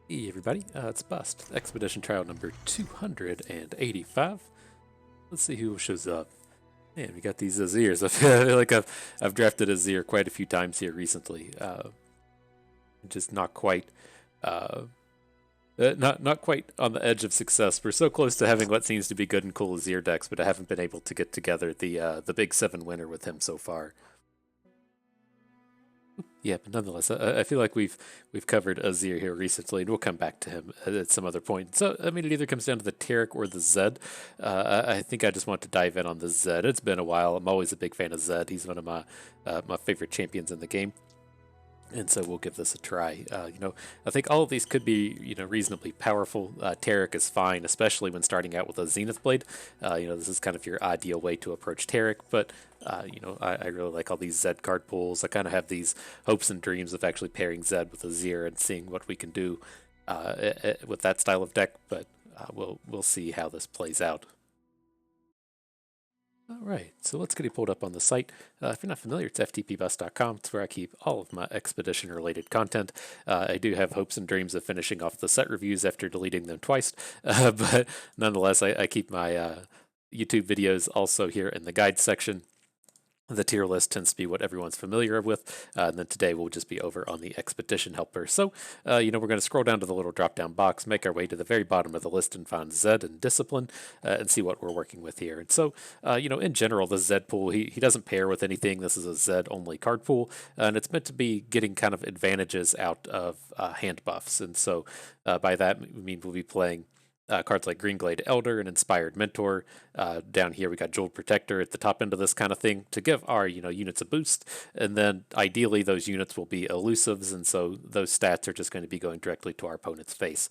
Hey everybody, it's Bust, Expedition Trial number 285. Let's see who shows up. Man, we got these Azirs. I feel like I've drafted Azir quite a few times here recently. Just not quite, uh, not quite on the edge of success. We're so close to having what seems to be good and cool Azir decks, but I haven't been able to get together the big seven winner with him so far. Yeah, but nonetheless, I feel like we've covered Azir here recently, and we'll come back to him at some other point. So, I mean, it either comes down to the Taric or the Zed. I think I just want to dive in on the Zed. It's been a while. I'm always a big fan of Zed. He's one of my favorite champions in the game. And so we'll give this a try. I think all of these could be, reasonably powerful. Taric is fine, especially when starting out with a Zenith Blade. This is kind of your ideal way to approach Taric, but I really like all these Zed card pools. I kind of have these hopes and dreams of actually pairing Zed with Azir and seeing what we can do with that style of deck, but we'll see how this plays out. All right, so let's get it pulled up on the site. If you're not familiar, it's ftpbus.com. It's where I keep all of my expedition-related content. I do have hopes and dreams of finishing off the set reviews after deleting them twice, but nonetheless, I keep my YouTube videos also here in the guide section. The tier list tends to be what everyone's familiar with, and then today we'll just be over on the expedition helper. So, we're going to scroll down to the little drop-down box, make our way to the very bottom of the list and find Zed and Discipline, and see what we're working with here. And so, in general, the Zed pool, he doesn't pair with anything. This is a Zed-only card pool, and it's meant to be getting kind of advantages out of hand buffs. And so, by that, we mean we'll be playing cards like Greenglade Elder and Inspired Mentor. Down here we got Jeweled Protector at the top end of this kind of thing to give our units a boost, and then ideally those units will be elusives, and so those stats are just going to be going directly to our opponent's face.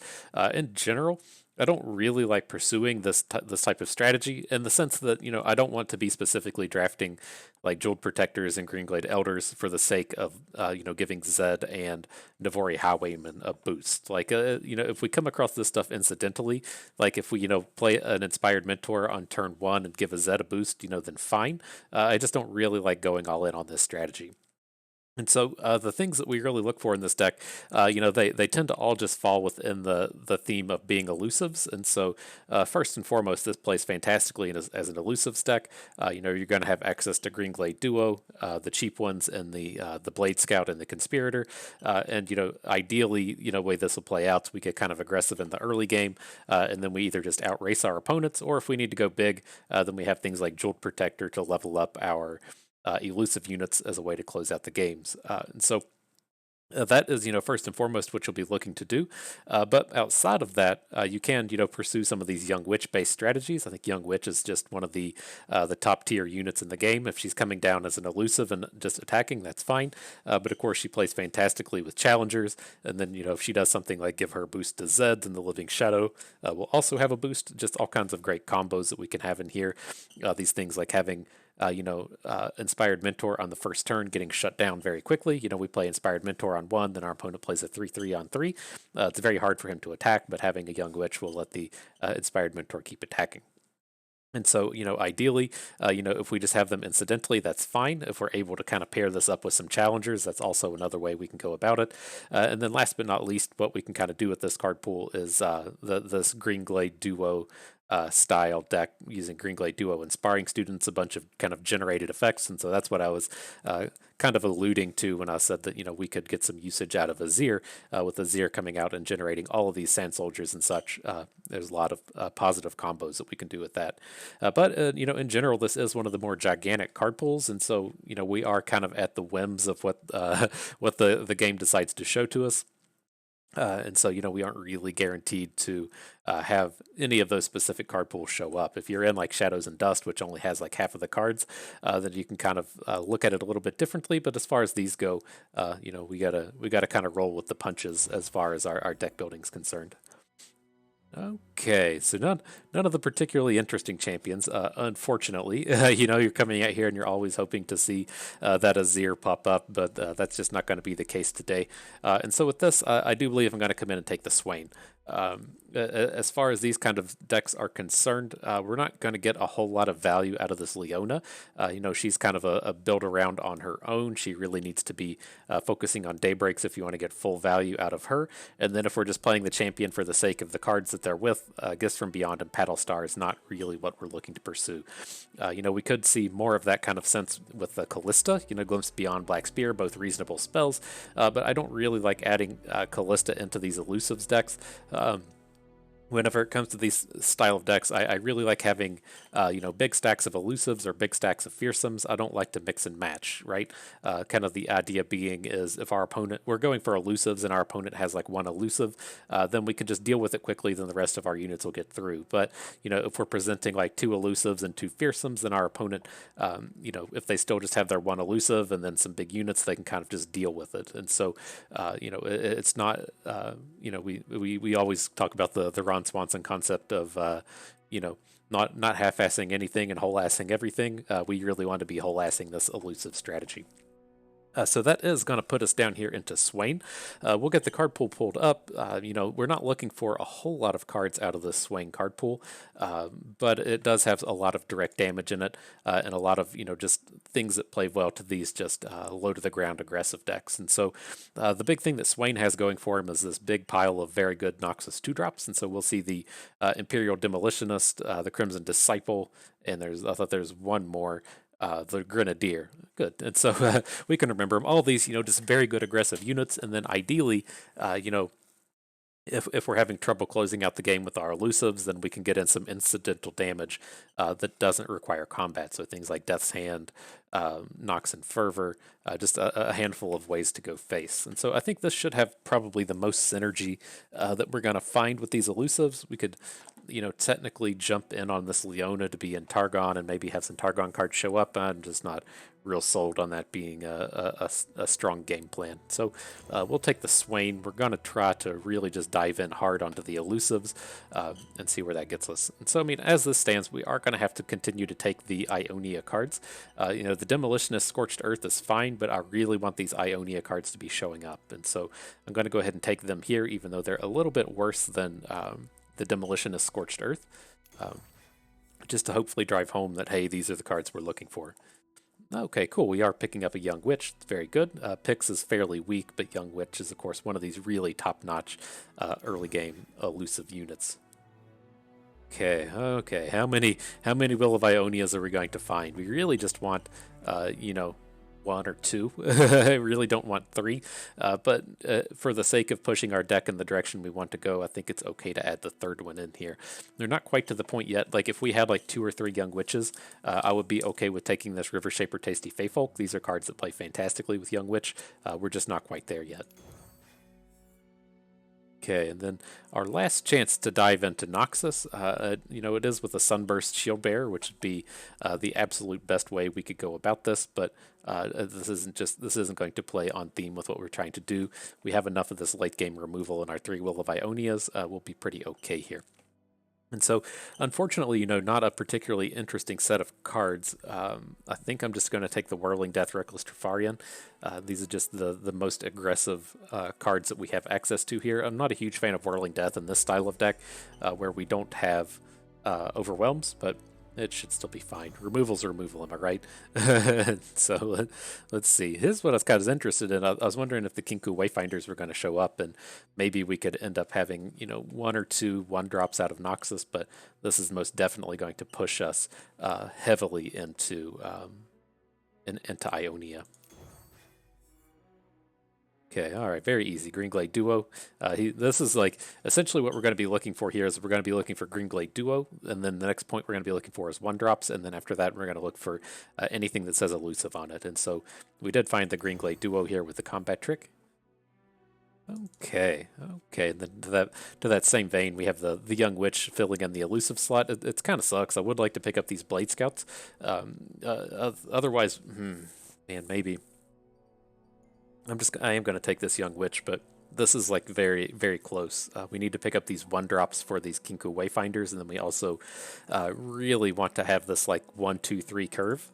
In general, I don't really like pursuing this type of strategy in the sense that I don't want to be specifically drafting like Jeweled Protectors and Greenglade Elders for the sake of giving Zed and Navori Highwayman a boost. Like if we come across this stuff incidentally, like if we play an Inspired Mentor on turn one and give a Zed a boost, then fine. I just don't really like going all in on this strategy. And so the things that we really look for in this deck, they tend to all just fall within the theme of being elusives. And so first and foremost, this plays fantastically as an elusives deck. You're going to have access to Greenglade Duo, the cheap ones, and the Blade Scout and the Conspirator. Ideally, way this will play out, we get kind of aggressive in the early game, and then we either just outrace our opponents, or if we need to go big, then we have things like Jeweled Protector to level up our elusive units as a way to close out the games. And so that is, first and foremost what you'll be looking to do. But outside of that, you can, pursue some of these Young Witch-based strategies. I think Young Witch is just one of the top tier units in the game. If she's coming down as an elusive and just attacking, that's fine. But of course, she plays fantastically with challengers. And then, if she does something like give her a boost to Zed, then the Living Shadow will also have a boost. Just all kinds of great combos that we can have in here. These things like having Inspired Mentor on the first turn getting shut down very quickly. We play Inspired Mentor on one, then our opponent plays a 3/3 on three. It's very hard for him to attack, but having a Young Witch will let the Inspired Mentor keep attacking. And so, ideally, if we just have them incidentally, that's fine. If we're able to kind of pair this up with some challengers, that's also another way we can go about it. And then last but not least, what we can kind of do with this card pool is this Greenglade Duo style deck using Greenglade Duo and Sparring Students, a bunch of kind of generated effects. And so that's what I was kind of alluding to when I said that, we could get some usage out of Azir with Azir coming out and generating all of these Sand Soldiers and such. There's a lot of positive combos that we can do with that. But in general, this is one of the more gigantic card pools. And so, we are kind of at the whims of what the game decides to show to us. And so, we aren't really guaranteed to have any of those specific card pools show up. If you're in like Shadows and Dust, which only has like half of the cards, then you can kind of look at it a little bit differently. But as far as these go, we gotta kind of roll with the punches as far as our deck building is concerned. Okay, so none of the particularly interesting champions, unfortunately. You're coming out here and you're always hoping to see that Azir pop up, but that's just not going to be the case today. And so with this, I do believe I'm going to come in and take the Swain. As far as these kind of decks are concerned, we're not going to get a whole lot of value out of this Leona. She's kind of a build around on her own. She really needs to be focusing on Daybreaks if you want to get full value out of her. And then if we're just playing the champion for the sake of the cards that they're with, Gifts from Beyond and Paddle Star is not really what we're looking to pursue. We could see more of that kind of sense with the Callista, Glimpse Beyond, Black Spear, both reasonable spells, but I don't really like adding Callista into these Elusives decks. Whenever it comes to these style of decks, I really like having, big stacks of elusives or big stacks of fearsomes. I don't like to mix and match, right? Kind of the idea being is if our opponent, we're going for elusives and our opponent has like one elusive, then we can just deal with it quickly, then the rest of our units will get through. But, if we're presenting like two elusives and two fearsomes, then our opponent, if they still just have their one elusive and then some big units, they can kind of just deal with it. And so, it's not, we always talk about the Ron Swanson concept of, not half-assing anything and whole-assing everything. We really want to be whole-assing this elusive strategy. So that is going to put us down here into Swain. We'll get the card pool pulled up. We're not looking for a whole lot of cards out of this Swain card pool, but it does have a lot of direct damage in it and a lot of, just things that play well to these just low-to-the-ground aggressive decks. And so the big thing that Swain has going for him is this big pile of very good Noxus 2-drops. And so we'll see the Imperial Demolitionist, the Crimson Disciple, and I thought there's one more. The Grenadier. Good. And so we can remember them. All these, just very good aggressive units. And then ideally, if we're having trouble closing out the game with our elusives, then we can get in some incidental damage that doesn't require combat. So things like Death's Hand, Nox and Fervor, just a handful of ways to go face. And so I think this should have probably the most synergy that we're going to find with these elusives. We could, technically jump in on this Leona to be in Targon and maybe have some Targon cards show up. I'm just not real sold on that being a strong game plan. So we'll take the Swain. We're going to try to really just dive in hard onto the elusives and see where that gets us. And so, as this stands, we are going to have to continue to take the Ionia cards. The Demolitionist Scorched Earth is fine, but I really want these Ionia cards to be showing up. And so I'm going to go ahead and take them here, even though they're a little bit worse than the Demolitionist Scorched Earth, just to hopefully drive home that, hey, these are the cards we're looking for. Okay, cool. We are picking up a Young Witch. It's very good. Pix is fairly weak, but Young Witch is, of course, one of these really top-notch early game elusive units. Okay. How many Will of Ionias are we going to find? We really just want, one or two. I really don't want three, but for the sake of pushing our deck in the direction we want to go, I think it's okay to add the third one in here. They're not quite to the point yet. Like if we had like 2 or 3 Young Witches, I would be okay with taking this River Shaper Tasty Feyfolk. These are cards that play fantastically with Young Witch. We're just not quite there yet. Okay, and then our last chance to dive into Noxus, it is with a Sunburst Shield Bearer, which would be the absolute best way we could go about this, but this isn't going to play on theme with what we're trying to do. We have enough of this late game removal in our 3 Will of Ionias. We'll be pretty okay here. And so, unfortunately, not a particularly interesting set of cards. I think I'm just going to take the Whirling Death Reckless Trifarian. These are just the most aggressive cards that we have access to here. I'm not a huge fan of Whirling Death in this style of deck, where we don't have Overwhelms, but it should still be fine. Removal's a removal, am I right? So let's see. Here's what I was kind of interested in. I was wondering if the Kinku Wayfinders were going to show up, and maybe we could end up having 1 or 2 1-drops out of Noxus, but this is most definitely going to push us heavily into Ionia. Okay, all right, very easy. Greenglade Duo. This is like essentially what we're going to be looking for here is we're going to be looking for Greenglade Duo, and then the next point we're going to be looking for is 1-drops, and then after that we're going to look for anything that says elusive on it. And so we did find the Greenglade Duo here with the combat trick. Okay. And then to that same vein, we have the Young Witch filling in the elusive slot. It kind of sucks. I would like to pick up these Blade Scouts. Otherwise, man, maybe. I am going to take this Young Witch, but this is like very, very close. We need to pick up these 1-drops for these Kinku Wayfinders, and then we also really want to have this like 1, 2, 3 curve.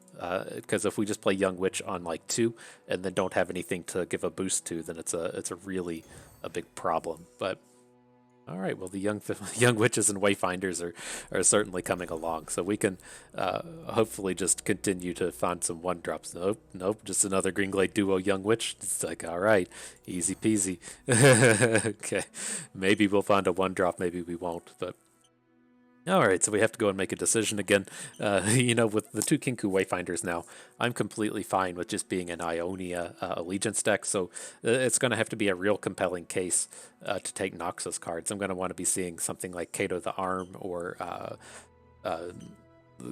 Because if we just play Young Witch on like 2 and then don't have anything to give a boost to, then it's a really a big problem. But All right, well, the young witches and wayfinders are certainly coming along, so we can hopefully just continue to find some one drops. Nope, nope, just another Greenglade Duo young witch. It's like, all right, easy peasy. Okay, maybe we'll find a one drop, maybe we won't, but. All right, so we have to go and make a decision again. With the two Kinku Wayfinders now, I'm completely fine with just being an Ionia Allegiance deck, so it's going to have to be a real compelling case to take Noxus cards. I'm going to want to be seeing something like Kato the Arm or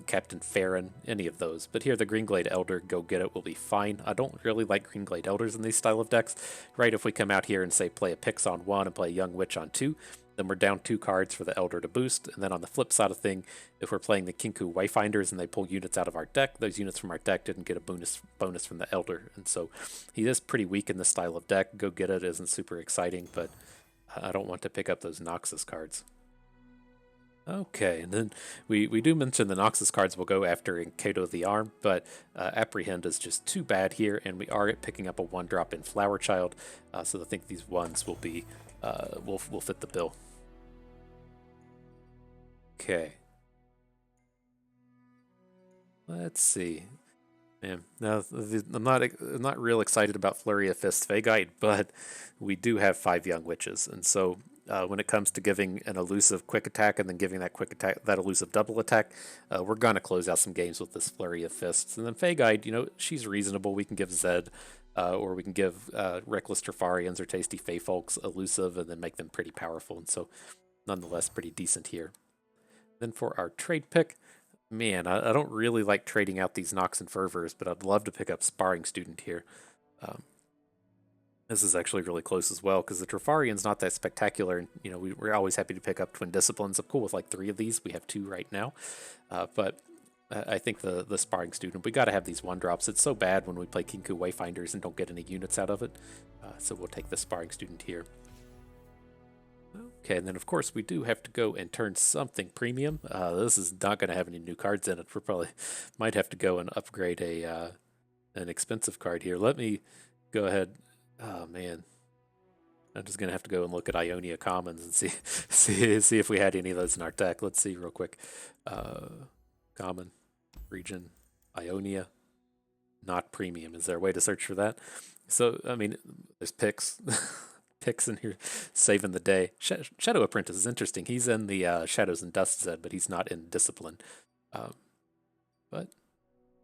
Captain Farron, any of those. But here, the Greenglade Elder, go get it, will be fine. I don't really like Greenglade Elders in these style of decks, right? If we come out here and say play a Pix on 1 and play a Young Witch on 2, then we're down 2 cards for the Elder to boost. And then on the flip side of thing, if we're playing the Kinku Wayfinders and they pull units out of our deck, those units from our deck didn't get a bonus from the Elder. And so he is pretty weak in this style of deck. Go get it isn't super exciting, but I don't want to pick up those Noxus cards. Okay, and then we do mention the Noxus cards will go after in Kato the Arm, but Apprehend is just too bad here, and we are picking up a 1-drop in Flower Child, so I think these ones will be will fit the bill. Okay. Let's see. Man, now I'm not real excited about Flurry of Fists Fagite, but we do have 5 Young Witches, and so when it comes to giving an elusive quick attack and then giving that quick attack, that elusive double attack, we're gonna close out some games with this Flurry of Fists. And then Fagite, she's reasonable. We can give Zed, or we can give Reckless Trifarians or Tasty Feyfolks elusive and then make them pretty powerful, and so nonetheless pretty decent here. Then for our trade pick, man, I don't really like trading out these Nox and Fervors, but I'd love to pick up Sparring Student here. This is actually really close as well, because the Trifarian's not that spectacular. And, we're always happy to pick up Twin Disciplines. I'm cool with like 3 of these. We have 2 right now. But I think the Sparring Student, we got to have these 1-drops. It's so bad when we play Kinku Wayfinders and don't get any units out of it. So we'll take the Sparring Student here. Okay, and then of course we do have to go and turn something premium. This is not going to have any new cards in it. We probably might have to go and upgrade an expensive card here. Let me go ahead. Oh man, I'm just going to have to go and look at Ionia Commons and see if we had any of those in our deck. Let's see real quick. Common, region, Ionia, not premium. Is there a way to search for that? So I mean, there's Pix. Picks in here saving the day. Shadow Apprentice is interesting. He's in the Shadows and Dust Zed, but he's not in Discipline. But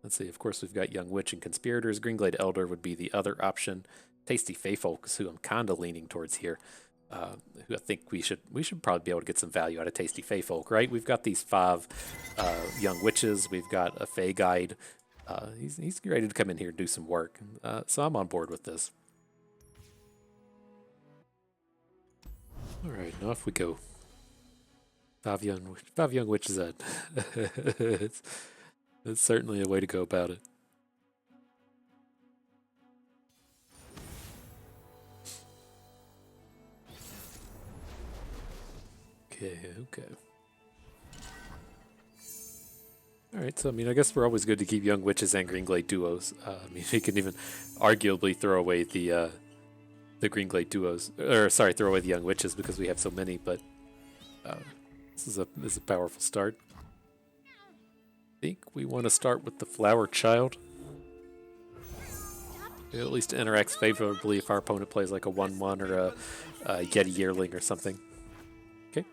let's see. Of course, we've got Young Witch and Conspirators. Greenglade Elder would be the other option. Tasty Feyfolks, who I'm kind of leaning towards here. Who I think we should probably be able to get some value out of Tasty Feyfolk, right? We've got these 5 Young Witches. We've got a Fey Guide. He's ready to come in here and do some work. So I'm on board with this. All right, now off we go. 5 young witches. It's certainly a way to go about it. Okay. All right, so I mean, I guess we're always good to keep Young Witches and Greenglade Duos. I mean, you can even arguably throw away the Greenglade Duos, or sorry, throw away the Young Witches because we have so many. But this is a powerful start. I think we want to start with the Flower Child. It at least interacts favorably if our opponent plays like a 1/1 or a Yeti Yearling or something. Okay.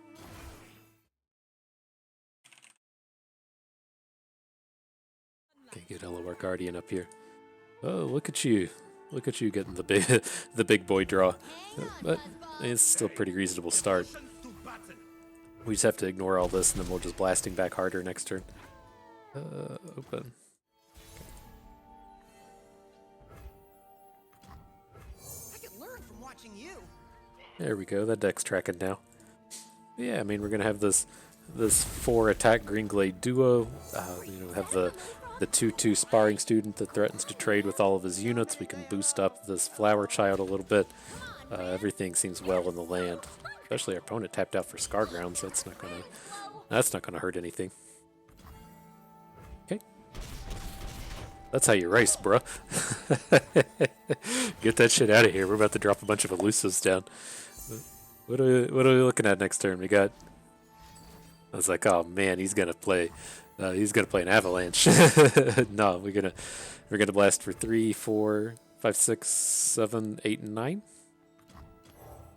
Okay, get LOR Guardian up here. Oh, look at you. Look at you getting the big boy draw. But it's still a pretty reasonable start. We just have to ignore all this and then we'll just blasting back harder next turn. Open. I can learn from watching you. There we go. That deck's tracking now. Yeah, I mean, we're gonna have this 4 attack Greenglade Duo. Have the 2/2 Sparring Student that threatens to trade with all of his units. We can boost up this Flower Child a little bit. Everything seems well in the land. Especially our opponent tapped out for Scar Grounds. That's not gonna hurt anything. Okay. That's how you race, bruh. Get that shit out of here. We're about to drop a bunch of elusives down. what are we looking at next turn? We got. I was like, oh man, he's gonna play an avalanche. No, we're gonna blast for 3, 4, 5, 6, 7, 8, and 9.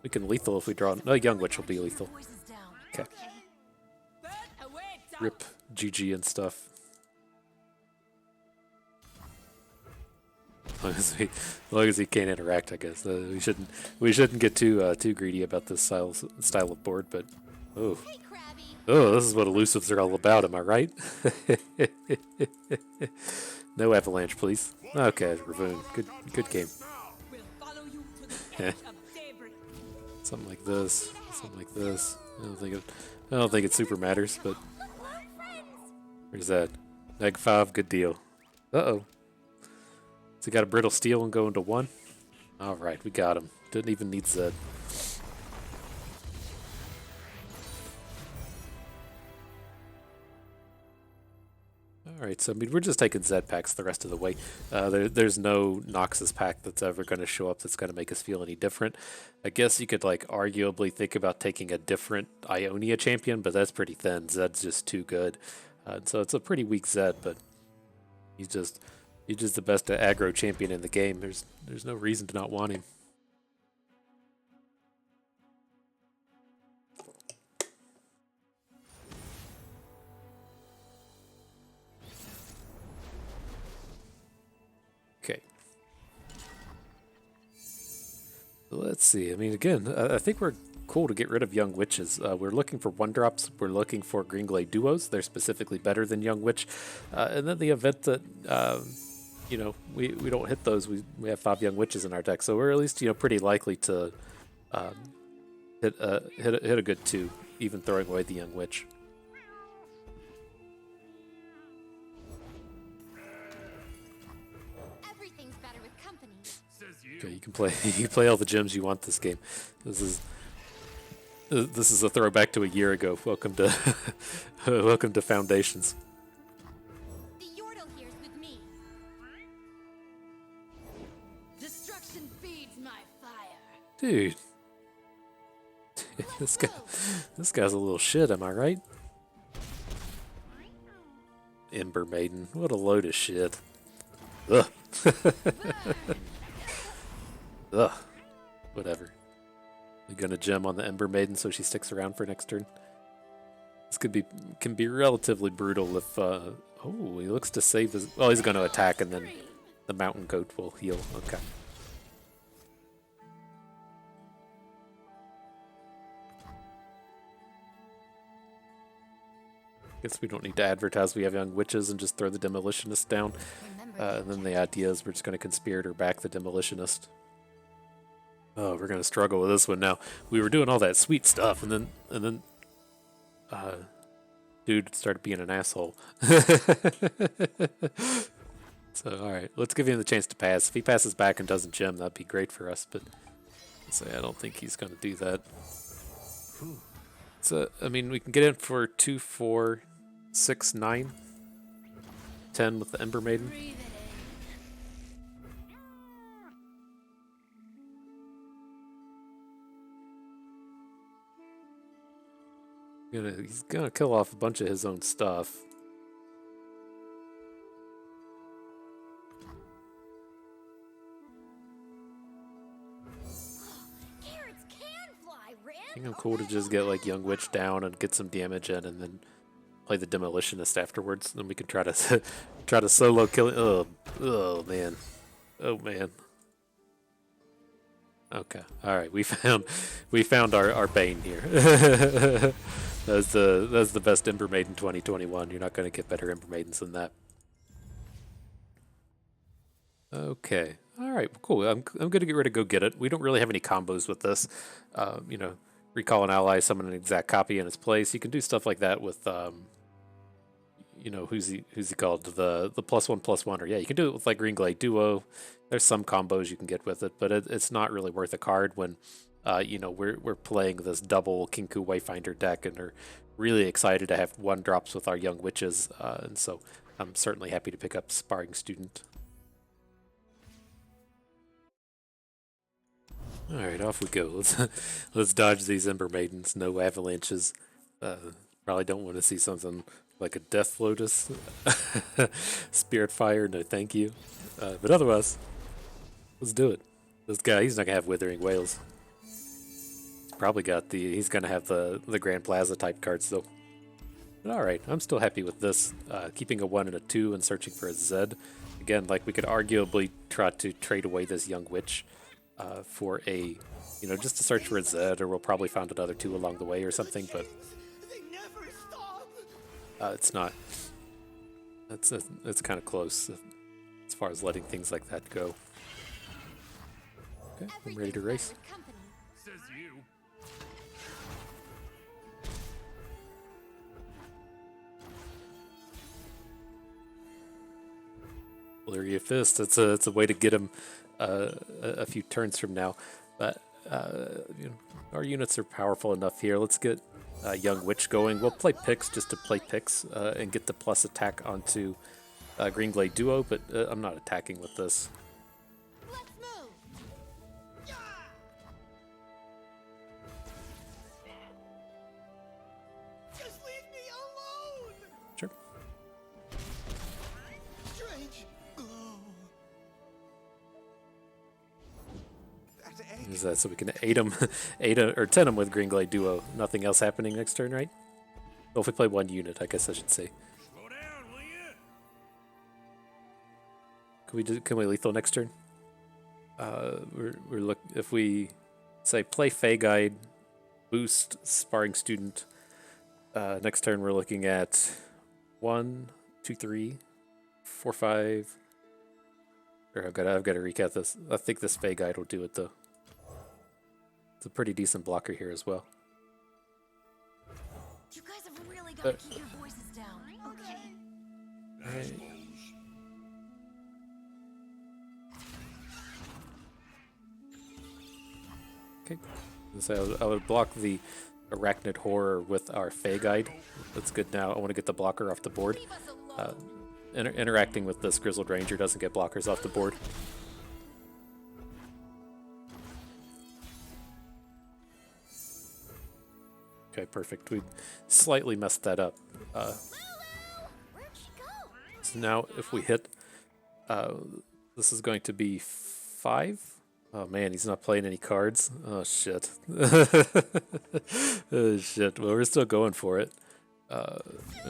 We can lethal if we draw. No, Young Witch will be lethal. Okay. Rip GG and stuff. As long as he can't interact, I guess. We shouldn't get too greedy about this style of board, but oh. Oh, this is what elusives are all about, am I right? No avalanche, please. Okay, Ravoon. Good game. Something like this. Something like this. I don't think it super matters, but where's that? Neg 5, good deal. Uh-oh. So he got a brittle steel and go into 1. Alright, we got him. Didn't even need Zed. Alright, so I mean, we're just taking Zed packs the rest of the way. There's no Noxus pack that's ever going to show up that's going to make us feel any different. I guess you could, like, arguably think about taking a different Ionia champion, but that's pretty thin. Zed's just too good. So it's a pretty weak Zed, but he's just the best aggro champion in the game. There's no reason to not want him. Okay. Let's see. I mean, again, I think we're cool to get rid of Young Witches. We're looking for 1-drops. We're looking for Greenglade Duos. They're specifically better than Young Witch. And then the event that, you know, we don't hit those, we have 5 Young Witches in our deck. So we're at least, you know, pretty likely to hit a good 2, even throwing away the Young Witch. Okay, you can play all the gems you want this game. This is a throwback to a year ago. Welcome to welcome to Foundations. The Yordle here's with me. Destruction feeds my fire. Dude. this guy's a little shit, am I right? Ember Maiden. What a load of shit. Ugh. Ugh. Whatever. We're gonna gem on the Ember Maiden so she sticks around for next turn. This can be relatively brutal if oh, he looks to save his. Well, he's gonna attack and then the Mountain Goat will heal. Okay. Guess we don't need to advertise we have Young Witches and just throw the Demolitionist down. And then the idea is we're just gonna Conspirator back the Demolitionist. Oh, we're gonna struggle with this one now. We were doing all that sweet stuff, and then, dude started being an asshole. So, all right, let's give him the chance to pass. If he passes back and doesn't gem, that'd be great for us. But I don't think he's gonna do that. So, I mean, we can get in for 2, 4, 6, 9, 10 with the Ember Maiden. He's gonna kill off a bunch of his own stuff. Carrots can fly, Rin. I think I'm cool to just get like Young Witch down and get some damage in, and then play the Demolitionist afterwards. Then we can try to solo kill it. Oh man, oh man. Okay, all right. We found our bane here. That's the best Ember Maiden 2021. You're not going to get better Ember Maidens than that. Okay. All right. Well, cool. I'm going to get ready to go get it. We don't really have any combos with this. You know, recall an ally, summon an exact copy in its place. You can do stuff like that with you know, who's he called? The +1/+1, or yeah, you can do it with like Greenglade Duo. There's some combos you can get with it, but it's not really worth a card when you know, we're playing this double Kinku Wayfinder deck and are really excited to have 1-drops with our Young Witches, and so I'm certainly happy to pick up Sparring Student. Alright, off we go. Let's dodge these Ember Maidens. No avalanches. Probably don't want to see something like a Death Lotus. Spirit Fire, no thank you. But otherwise, let's do it. This guy, he's not going to have Withering Wails. Probably got he's going to have the Grand Plaza type cards though. But alright, I'm still happy with this. Keeping a 1 and a 2 and searching for a Zed. Again, like we could arguably try to trade away this Young Witch for a, just to search for a Zed, or we'll probably find another 2 along the way or something, but They never stop. it's not. It's kind of close as far as letting things like that go. Okay, I'm ready to race. Says you. Flurry of Fist. It's a way to get him a few turns from now. But our units are powerful enough here. Let's get Young Witch going. We'll play Pix just to play Pix and get the plus attack onto Greenglade Duo, but I'm not attacking with this. Let's move. Just leave me alone. Sure. Strange glow. That egg. Is that so we can 8 him, 10 him with Greenglade Duo. Nothing else happening next turn, right? Well, if we play 1 unit, I guess I should say. Slow down, will you? Can we lethal next turn? If we say play Fey Guide, boost Sparring Student. Next turn we're looking at 1, 2, 3, 4, 5. Or I've got to recap this. I think this Fey Guide will do it though. It's a pretty decent blocker here as well. You guys have really got to keep your voices down. Okay. Nice Right. moves. Okay. So I would block the Arachnid Horror with our Fey Guide. That's good now. I want to get the blocker off the board. Leave us alone. Interacting with this Grizzled Ranger doesn't get blockers off the board. Okay, perfect. We slightly messed that up. Where'd she go? So now if we hit, this is going to be 5. Oh man, he's not playing any cards. Oh shit. Oh shit. Well, we're still going for it. We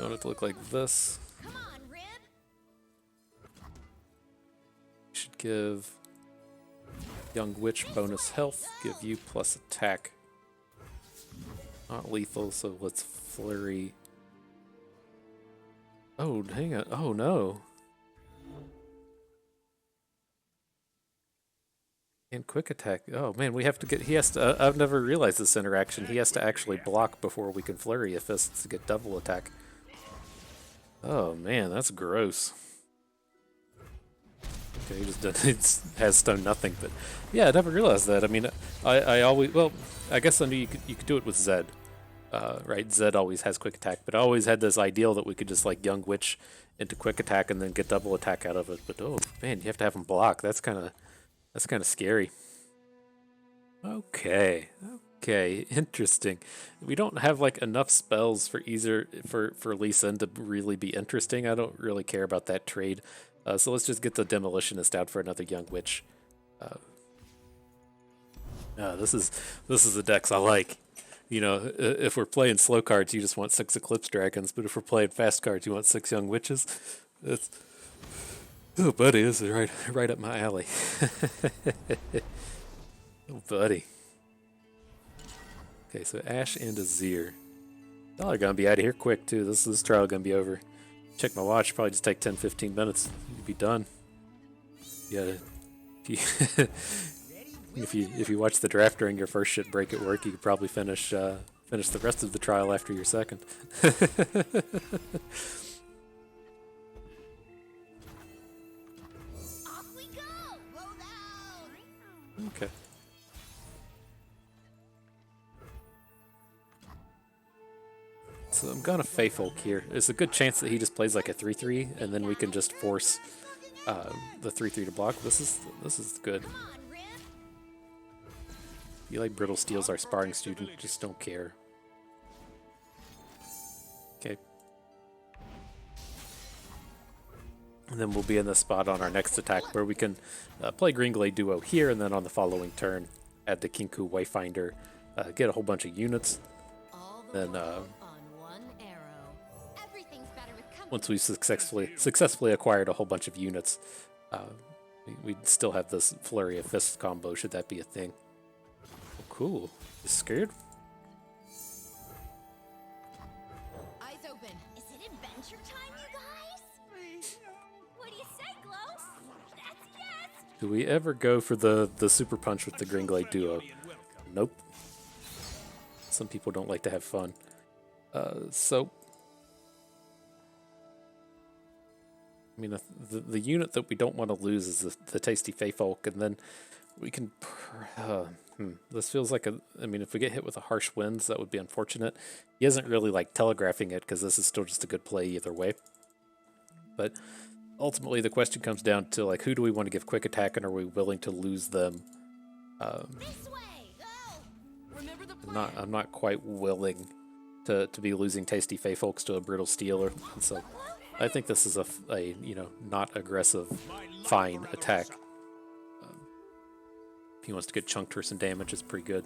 want it to look like this. Come on, Rib. Should give Young Witch bonus health, give you plus attack. Not lethal, so let's flurry. Oh, hang on. Oh no. And quick attack. Oh man, we have to get. He has to. I've never realized this interaction. He has to actually block before we can flurry a fist to get double attack. Oh man, that's gross. Okay, he just has stone nothing, but yeah, I never realized that. I mean, I always, well, I guess I knew you could do it with Zed, right? Zed always has quick attack, but I always had this ideal that we could just like Young Witch into quick attack and then get double attack out of it. But oh man, you have to have him block. That's kind of scary. Okay, interesting. We don't have like enough spells for Lee Sin to really be interesting. I don't really care about that trade. So let's just get the Demolitionist out for another Young Witch. This is the decks I like. You know, if we're playing slow cards, you just want 6 Eclipse Dragons, but if we're playing fast cards, you want 6 Young Witches. That's, oh, buddy, this is right up my alley. Oh, buddy. Okay, so Ash and Azir. Y'all are gonna be out of here quick too. This trial gonna be over. Check my watch. Probably just take 10-15 minutes. You'd be done. Yeah. If you watch the draft during your first shit break at work, you could probably finish the rest of the trial after your second. Off we go. Roll down. Okay. So I'm gonna Faith Folk here. There's a good chance that he just plays like a 3/3, and then we can just force the 3/3 to block. This is good. Come on, Rib. You like Brittle Steel's our sparring student, just don't care. Okay. And then we'll be in the spot on our next attack where we can play Greenglade Duo here, and then on the following turn, add the Kinku Wayfinder, get a whole bunch of units. Then once we successfully acquired a whole bunch of units, we'd still have this Flurry of Fists combo, should that be a thing. Oh, cool. You scared? Eyes open. Is it adventure time, you guys? What do you say, Glow? That's yes! Do we ever go for the Super Punch with the Greenglade Duo? Nope. Some people don't like to have fun. So... I mean, the unit that we don't want to lose is the Tasty Feyfolk, and then we can... This feels like a... I mean, if we get hit with a Harsh Winds, that would be unfortunate. He isn't really, like, telegraphing it, because this is still just a good play either way. But ultimately, the question comes down to, like, who do we want to give quick attack, and are we willing to lose them? This way! Go! Remember the plan. I'm not quite willing to be losing Tasty Feyfolks to a Brittle Steel, so... I think this is a you know, not aggressive, fine attack. If he wants to get chunked for some damage, it's pretty good.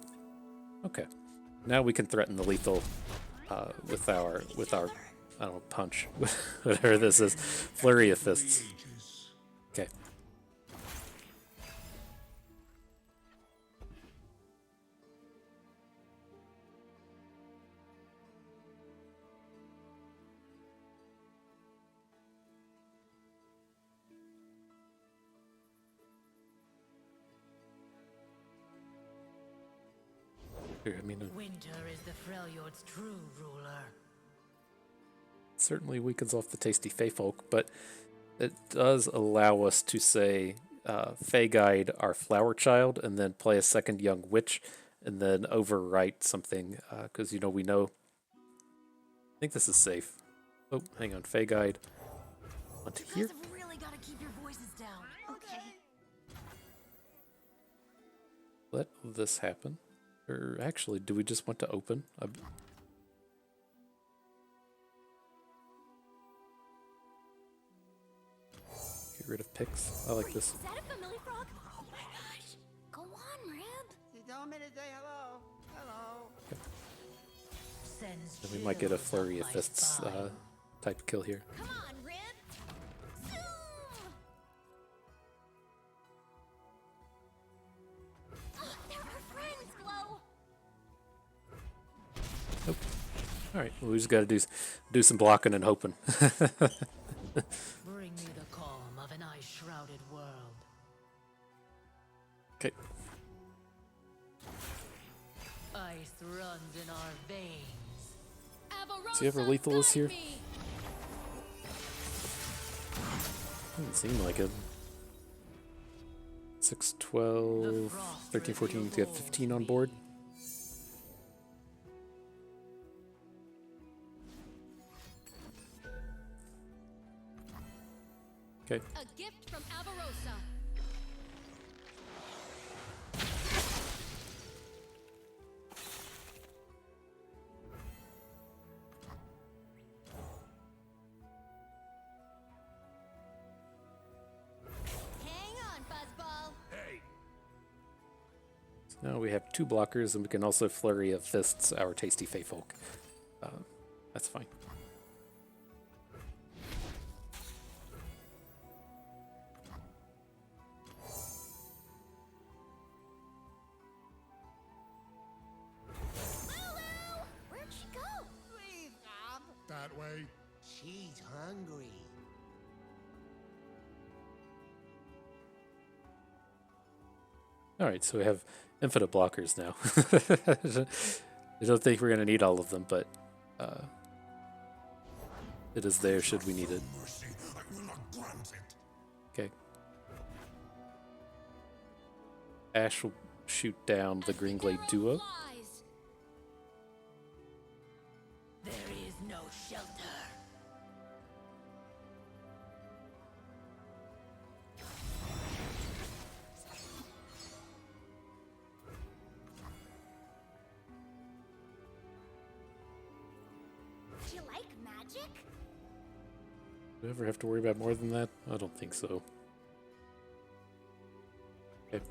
Okay, now we can threaten the lethal with our I don't know, punch, whatever this is, Flurry of Fists. Okay. I mean, Winter is the Freljord's true ruler. certainly weakens off the Tasty Feyfolk, but it does allow us to say Fey Guide our Flower Child, and then play a second Young Witch, and then overwrite something, because, you know, we know... I think this is safe. Oh, hang on, Fey Guide onto here. You guys have really got to keep your voices down. Okay. Let this happen. Or actually, do we just want to open? Get rid of picks. I like this. Is that a familiar frog? Oh my gosh. Go on, Rib. You don't mean to say hello. Hello. Sends And we might get a chills Flurry up of my Fists spine. type kill here. Come on, Rib. Zoom! They're our friends, Glow. Nope. All right, well, we just got to do some blocking and hoping. Bring me the calm of an ice-shrouded world. Okay. Ice runs in our veins. See if our lethal is here? Doesn't seem like it. 6, 12, 13, 14, you got 15 on board. Okay. A gift from Avarosa. Hang on, Fuzzball. Hey, Now we have 2 blockers, and we can also Flurry of Fists our Tasty Feyfolk. That's fine. Lulu! Where'd she go? Please, Rob. that way. She's hungry. All right, so we have infinite blockers now. I don't think we're going to need all of them, but it is there should we need it. Mercy, I will not grant it. Okay. Ash will shoot down the Greenglade Duo. Lies. There is no shelter. Don't you like magic? Do we ever have to worry about more than that? I don't think so. Okay.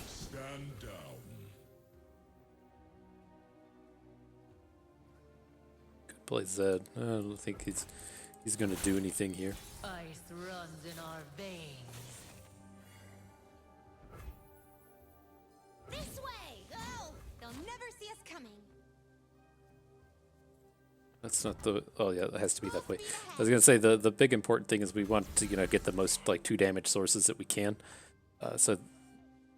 Stand down. Good play, Zed. I don't think he's going to do anything here. Ice runs in our veins. This way! Go! They'll never see us coming. That's not the... Oh, yeah, it has to be that way. I was going to say, the big important thing is we want to, get the most, 2 damage sources that we can. So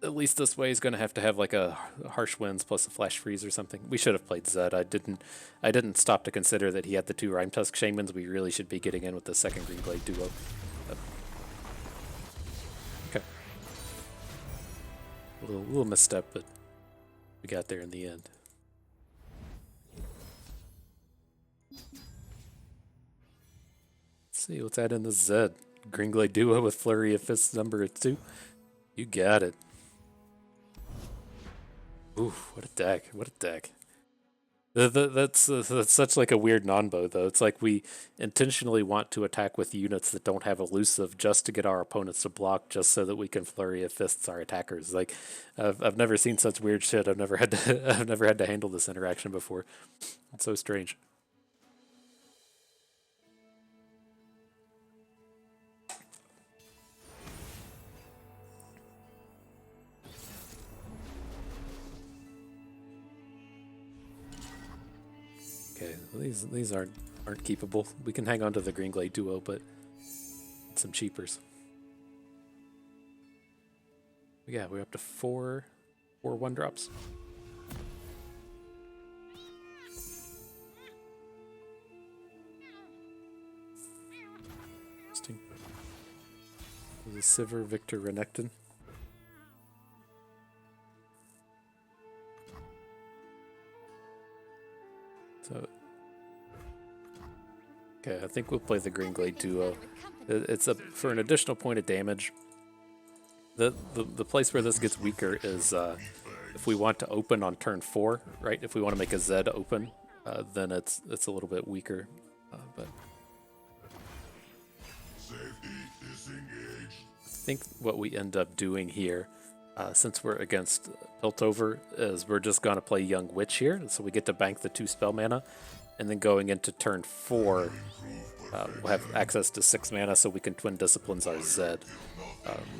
at least this way is going to have like a harsh winds plus a flash freeze or something. We should have played Zed. I didn't stop to consider that he had the 2 Rhyme Tusk Shamans. We really should be getting in with the second Greenglade Duo. Okay. A little misstep, but we got there in the end. Let's see, let's add in the Zed. Greenglade Duo with Flurry of Fists number 2. You got it. Ooh, what a deck! What a deck! That's such like a weird non-bow though. It's like we intentionally want to attack with units that don't have elusive just to get our opponents to block, just so that we can Flurry of Fists our attackers. Like, I've never seen such weird shit. I've never had to handle this interaction before. It's so strange. Okay, these aren't keepable. We can hang on to the Greenglade Duo, but some cheapers. Yeah, we're up to four 1-drops. Interesting. The Sivir Victor Renekton. So, okay, I think we'll play the Greenglade Duo. It's for an additional point of damage. The place where this gets weaker is if we want to open on turn 4, right? If we want to make a Zed open, then it's a little bit weaker. But Safety disengaged. I think what we end up doing here, since we're against Piltover, is we're just going to play Young Witch here. So we get to bank the 2 spell mana, and then going into turn 4, we'll have access to 6 mana, so we can Twin Disciplines our Zed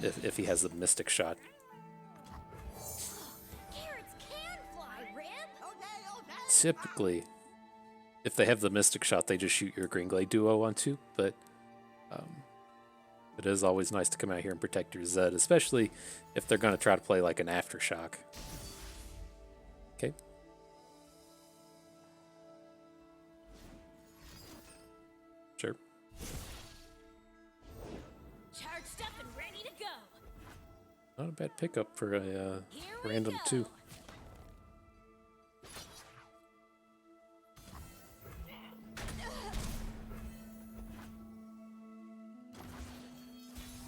if he has a Mystic Shot. Carrots can fly, Rib! Typically, if they have the Mystic Shot, they just shoot your Greenglade Duo onto, but it is always nice to come out here and protect your Zed, especially if they're going to try to play like an Aftershock. Okay. Sure. Charged up and ready to go. Not a bad pickup for a Here we random go. 2.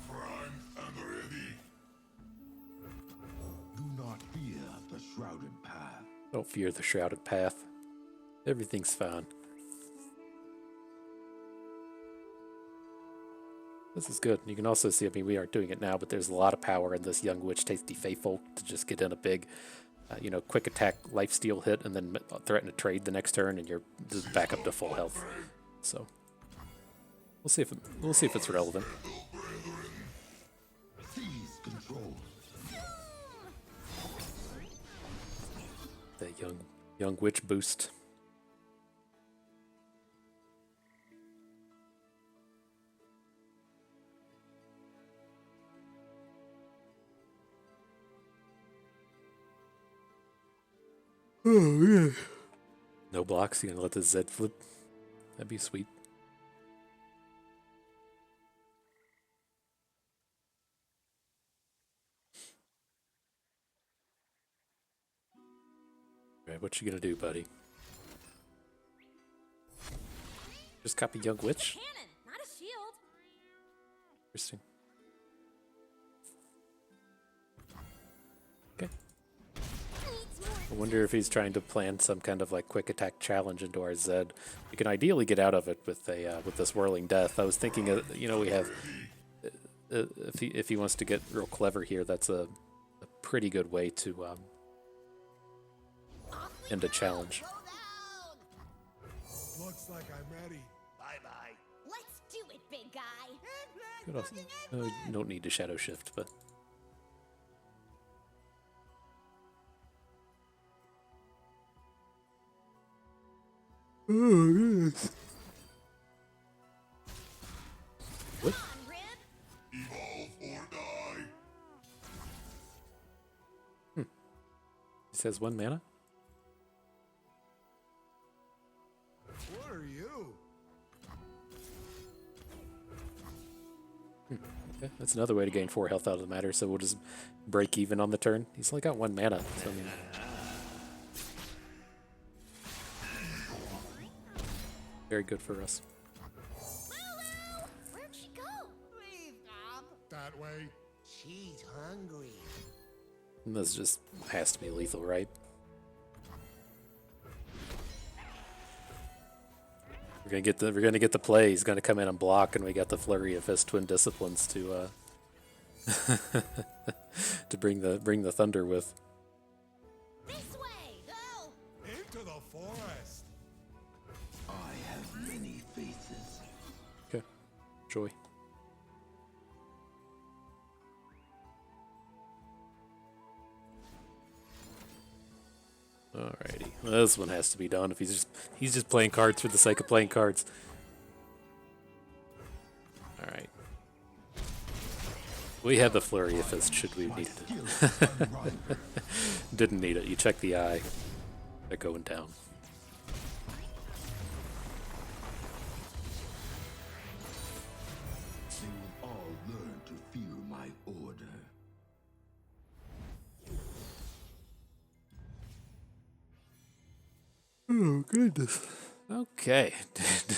Prime and ready. Do not fear the shrouded path. Don't fear the Shrouded Path. Everything's fine. This is good. You can also see, I mean, we aren't doing it now, but there's a lot of power in this Young Witch Tasty Faithful to just get in a big, quick attack lifesteal hit and then threaten to trade the next turn, and you're just back up to full health. So we'll see if it's relevant. Seize control. The young witch boost. Oh yeah. No blocks. You gonna let the Zed flip? That'd be sweet. Right, what you gonna do, buddy? Just copy Young Witch? Cannon, not a shield. Interesting. Okay. I wonder if he's trying to plan some kind of like quick attack challenge into our Zed. We can ideally get out of it with a with this whirling death. I was thinking, you know, we have if he wants to get real clever here, that's a pretty good way to end a challenge. Looks like I'm ready. Bye-bye. Let's do it, big guy. Could also, you don't need to shadow shift, but what? Come on, Rib. Evolve or die. He says 1 mana. What are you? Okay, that's another way to gain 4 health out of the matter, so we'll just break even on the turn. He's only got 1 mana, so I mean... Very good for us. Lulu! Where'd she go? Leave, Mom. That way. She's hungry. And this just has to be lethal, right? We're gonna get the play. He's gonna come in and block, and we got the flurry of his twin disciplines to to bring the thunder with. This way! Go! Into the forest. I have many faces. Okay, joy. Alrighty, well, this one has to be done if he's just playing cards for the sake of playing cards. All right, we had the flurry if this should we needed it. Didn't need it. You check the eye. They're going down. They will all learn to fear my order. Oh, goodness. Okay.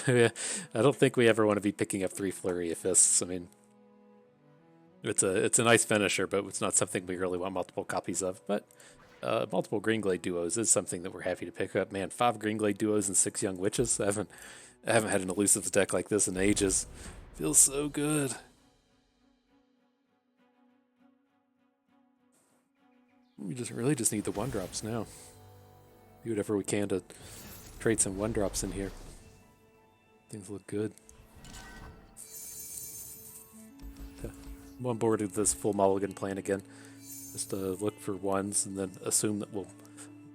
I don't think we ever want to be picking up 3 Flurry of Fists. I mean, it's a nice finisher, but it's not something we really want multiple copies of. But multiple Greenglade Duos is something that we're happy to pick up. Man, 5 Greenglade Duos and 6 Young Witches. I haven't had an elusives deck like this in ages. Feels so good. We really just need the 1-drops now. Do whatever we can to trade some 1-drops in here. Things look good. Okay. I'm on board with this full mulligan plan again. Just to look for 1s and then assume that we'll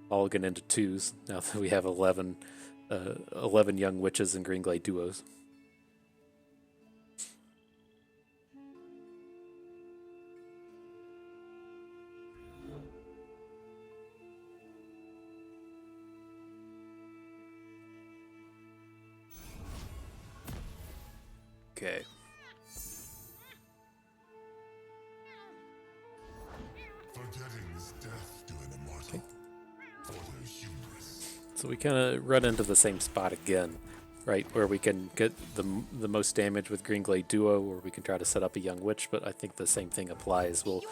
mulligan into 2s now that we have 11 Young Witches and Greenglade Duos. Okay. Forgetting is death to an immortal. For their hubris. So we kind of run into the same spot again, right? Where we can get the most damage with Greenglade Duo, or we can try to set up a Young Witch, but I think the same thing applies. We'll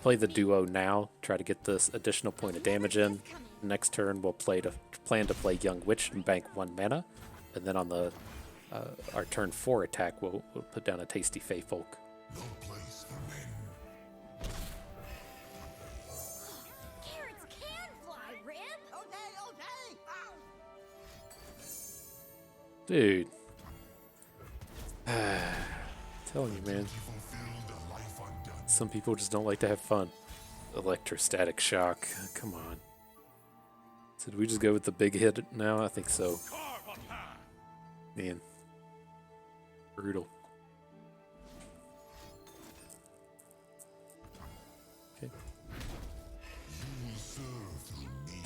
play the Duo now, try to get this additional point of damage in. Next turn, we'll plan to play Young Witch and bank 1 mana, and then on the our turn 4 attack, we'll put down a tasty Fey Folk. No place for men. Carrots can fly, Rib! Okay, okay. Ow. Dude. Telling you, man. You fulfilled a life undone. Some people just don't like to have fun. Electrostatic shock. Come on. So did we just go with the big hit now? I think so. Man. Brutal. Okay. You will serve through me.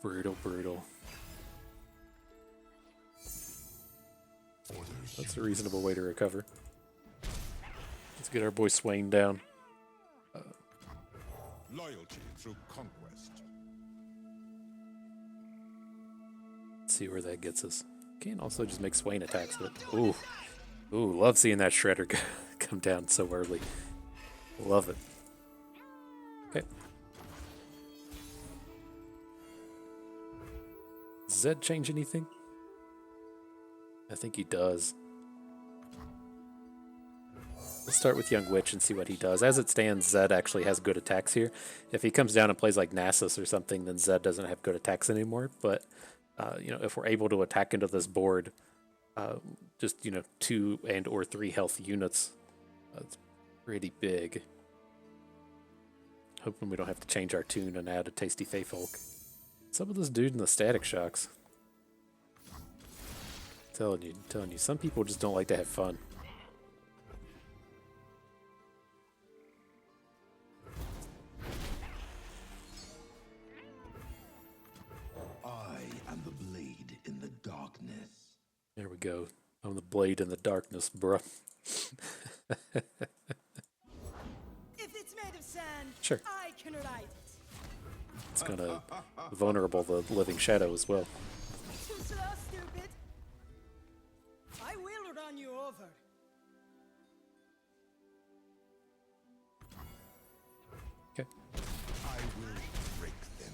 Brutal, brutal. For their That's a reasonable way to recover. Let's get our boy Swain down. Loyalty through conquest. Let's see where that gets us. Can also just make Swain attacks, but ooh, love seeing that shredder come down so early. Love it. Okay. Does Zed change anything? I think he does. Let's start with Young Witch and see what he does. As it stands, Zed actually has good attacks here. If he comes down and plays like Nasus or something, then Zed doesn't have good attacks anymore. But, you know, if we're able to attack into this board, just, you know, 2 and or 3 health units, that's pretty big. Hoping we don't have to change our tune and add a tasty Fey Folk. What's up with this dude in the static shocks? Telling you, some people just don't like to have fun. I am the blade in the darkness. There we go. I'm the blade in the darkness, bruh. If it's made of sand, Sure. I can ride it. It's gonna vulnerable the living shadow as well. Too slow, stupid. I will run you over. Okay. I will break them.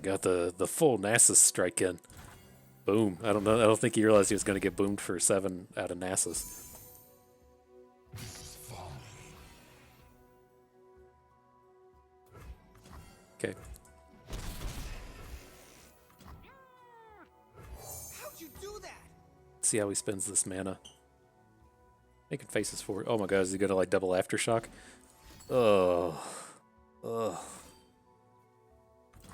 Got the full Nasus strike in. Boom. I don't think he realized he was gonna get boomed for 7 out of Nasus. Okay. How'd you do that? See how he spends this mana. Making faces for it. Oh my god, is he gonna like double aftershock? Oh. Ugh.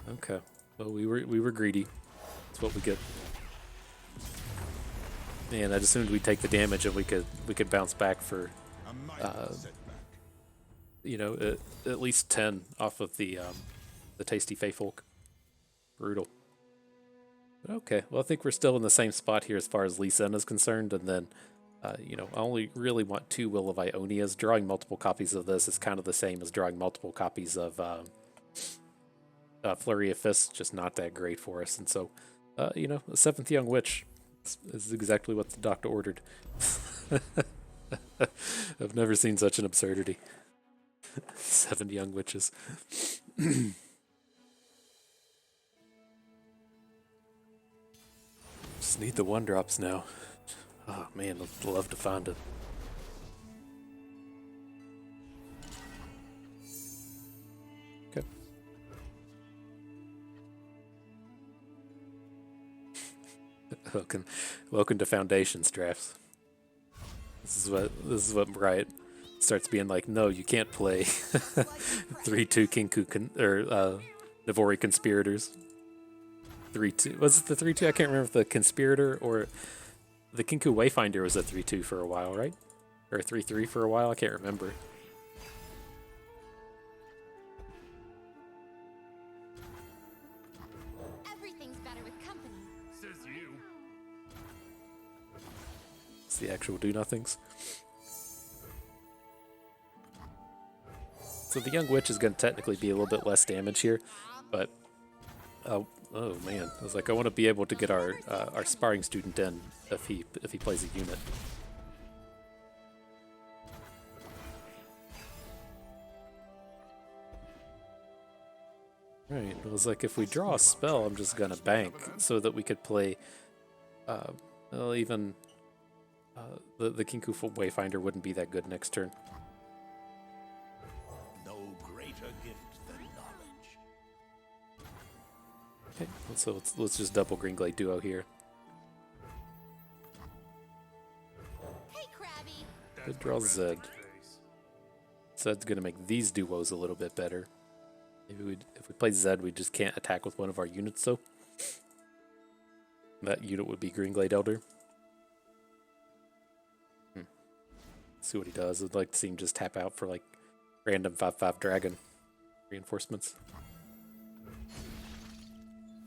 Okay. Well, we were greedy. That's what we get. Man, I just assumed we'd take the damage and we could bounce back for A minor setback. you know at least 10 off of the tasty Fey Folk. Brutal. But okay, well I think we're still in the same spot here as far as Lee Sin is concerned, and then you know, I only really want 2 Will of Ionias. Drawing multiple copies of this is kind of the same as drawing multiple copies of Flurry of Fists, just not that great for us. And so, you know, a 7th Young Witch is exactly what the doctor ordered. I've never seen such an absurdity. 7 Young Witches. Just need the 1-drops now. Oh man, I'd love to find it. Okay. Welcome to Foundations drafts. This is what Riot starts being like. No, you can't play 3/2 Kinku Navori Conspirators. 3/2 was it the 3/2? I can't remember if the Conspirator or the Kinku Wayfinder was a 3/2 for a while, right? Or a 3/3 for a while. I can't remember. Everything's better with company. It's the actual do-nothings. So the Young Witch is going to technically be a little bit less damage here, but oh man, I was like, I want to be able to get our sparring student in if he plays a unit. Right, it was like if we draw a spell, I'm just gonna bank so that we could play. Well, even the Kinku Wayfinder wouldn't be that good next turn. No greater gift than knowledge. Okay, so let's just double Greenglade Duo here. Hey, Krabby. Good draw, Zed. Zed's gonna make these duos a little bit better. Maybe if we play Zed, we just can't attack with one of our units, though. That unit would be Greenglade Elder. See what he does. I'd like to see him just tap out for like random 5/5 dragon reinforcements.